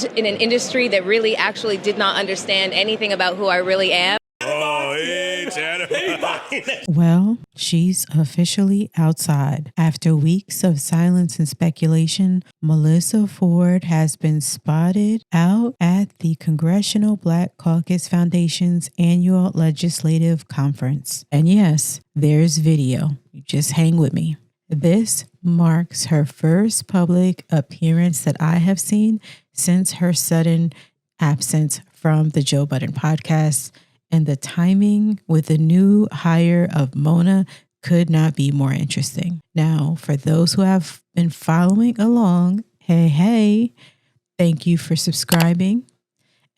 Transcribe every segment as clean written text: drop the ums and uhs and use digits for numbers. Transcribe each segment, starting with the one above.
in an industry that really actually did not understand anything about who I really am. Oh, hey, Chatterboxx. Well, she's officially outside. After weeks of silence and speculation, Melyssa Ford has been spotted out at the Congressional Black Caucus Foundation's annual legislative conference. And yes, there's video. Just hang with me. This marks her first public appearance that I have seen since her sudden absence from the Joe Budden podcast. And the timing with the new hire of Mona could not be more interesting. Now, for those who have been following along, hey, thank you for subscribing.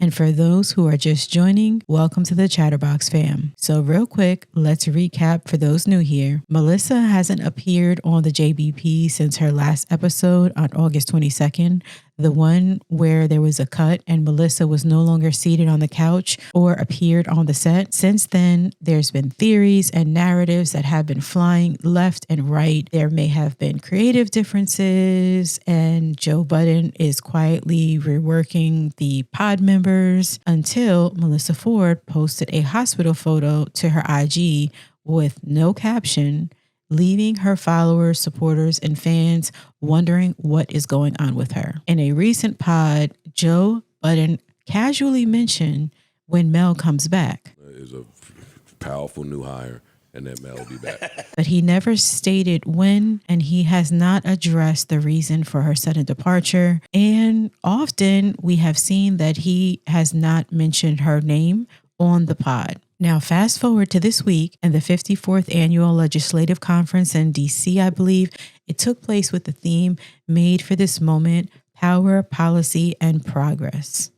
And for those who are just joining, welcome to the Chatterboxx fam. So real quick, let's recap for those new here. Melyssa hasn't appeared on the JBP since her last episode on August 22nd, the one where there was a cut and Melyssa was no longer seated on the couch or appeared on the set. Since then, there's been theories and narratives that have been flying left and right. There may have been creative differences, and Joe Budden is quietly reworking the pod members until Melyssa Ford posted a hospital photo to her IG with no caption, leaving her followers, supporters, and fans wondering what is going on with her. In a recent pod, Joe Budden casually mentioned when Mel comes back. Is a powerful new hire, and that Mel will be back. But he never stated when, and he has not addressed the reason for her sudden departure. And often we have seen that he has not mentioned her name on the pod. Now, fast forward to this week and the 54th annual legislative conference in DC, I believe. It took place with the theme made for this moment, power, policy, and progress.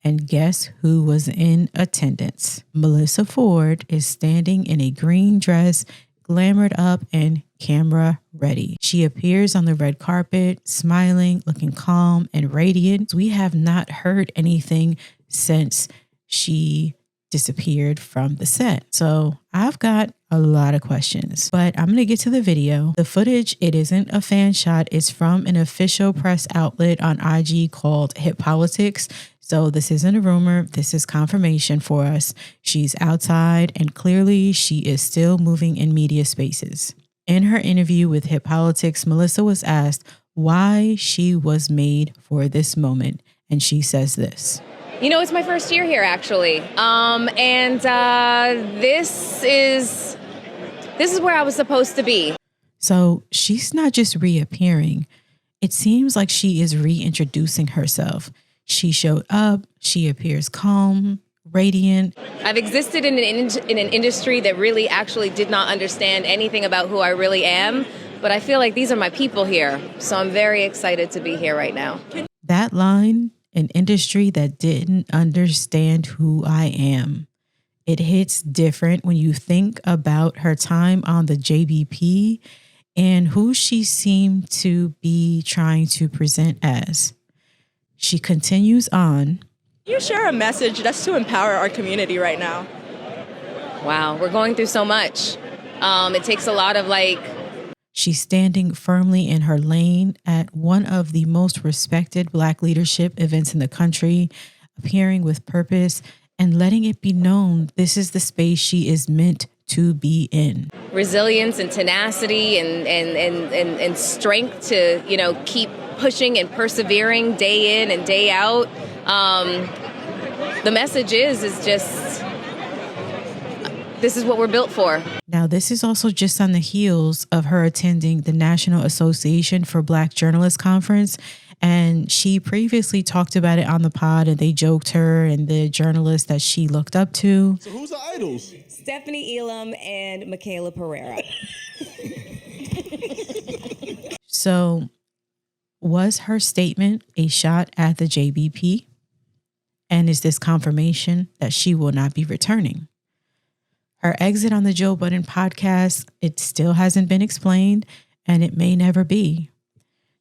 And guess who was in attendance? Melyssa Ford is standing in a green dress, glamored up and camera ready. She appears on the red carpet, smiling, looking calm and radiant. We have not heard anything since she disappeared from the set. So I've got a lot of questions, but I'm going to get to the video. The footage, it isn't a fan shot. It's from an official press outlet on IG called Hip Politics. So this isn't a rumor. This is confirmation for us. She's outside and clearly she is still moving in media spaces. In her interview with Hip Politics, Melyssa was asked why she was made for this moment. And she says this. You know, it's my first year here, actually. This is where I was supposed to be. So she's not just reappearing. It seems like she is reintroducing herself. She showed up. She appears calm, radiant. I've existed in an industry that really actually did not understand anything about who I really am. But I feel like these are my people here. So I'm very excited to be here right now. That line, an industry that didn't understand who I am. It hits different when you think about her time on the JBP and who she seemed to be trying to present as. She continues on. You share a message that's to empower our community right now. Wow, we're going through so much. It takes a lot of She's standing firmly in her lane at one of the most respected Black leadership events in the country, appearing with purpose and letting it be known this is the space she is meant to be in. Resilience and tenacity and strength to, keep pushing and persevering day in and day out. The message is just, this is what we're built for. Now, this is also just on the heels of her attending the National Association for Black Journalists Conference. And she previously talked about it on the pod, and they joked her and the journalist that she looked up to. So who's the idols? Stephanie Elam and Michaela Pereira. So was her statement a shot at the JBP? And is this confirmation that she will not be returning? Her exit on the Joe Budden podcast, it still hasn't been explained, and it may never be.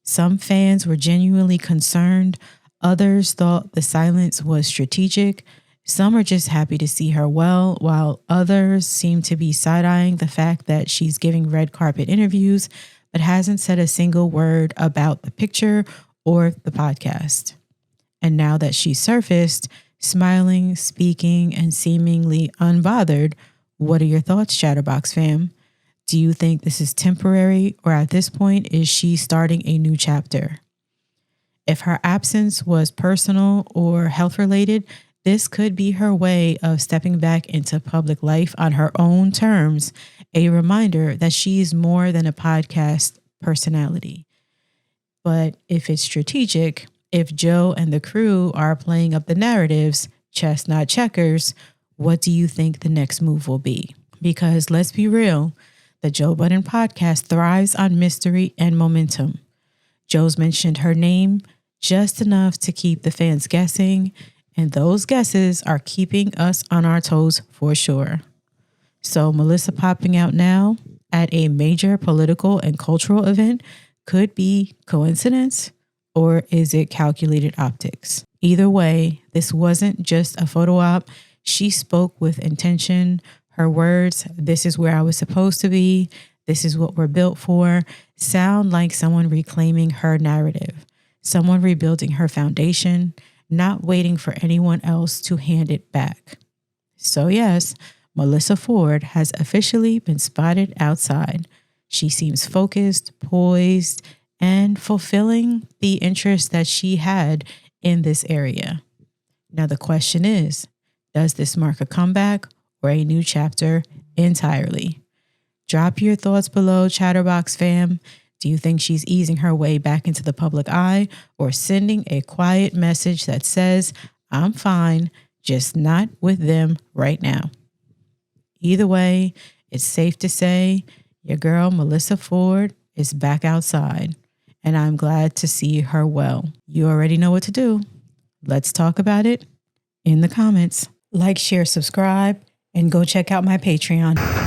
Some fans were genuinely concerned. Others thought the silence was strategic. Some are just happy to see her well, while others seem to be side-eyeing the fact that she's giving red carpet interviews, but hasn't said a single word about the picture or the podcast. And now that she's surfaced, smiling, speaking, and seemingly unbothered, what are your thoughts, Chatterboxx fam? Do you think this is temporary, or at this point, is she starting a new chapter? If her absence was personal or health related, this could be her way of stepping back into public life on her own terms, a reminder that she's more than a podcast personality. But if it's strategic, if Joe and the crew are playing up the narratives, chess not checkers, what do you think the next move will be? Because let's be real, the Joe Budden podcast thrives on mystery and momentum. Joe's mentioned her name just enough to keep the fans guessing, and those guesses are keeping us on our toes for sure. So Melyssa popping out now at a major political and cultural event could be coincidence, or is it calculated optics? Either way, this wasn't just a photo op. She spoke with intention. Her words, "This is where I was supposed to be. This is what we're built for," sound like someone reclaiming her narrative, someone rebuilding her foundation, not waiting for anyone else to hand it back. So yes, Melyssa Ford has officially been spotted outside. She seems focused, poised, and fulfilling the interest that she had in this area. Now the question is, does this mark a comeback or a new chapter entirely? Drop your thoughts below, Chatterboxx fam. Do you think she's easing her way back into the public eye, or sending a quiet message that says, "I'm fine, just not with them right now"? Either way, it's safe to say your girl Melyssa Ford is back outside, and I'm glad to see her well. You already know what to do. Let's talk about it in the comments. Like, share, subscribe, and go check out my Patreon.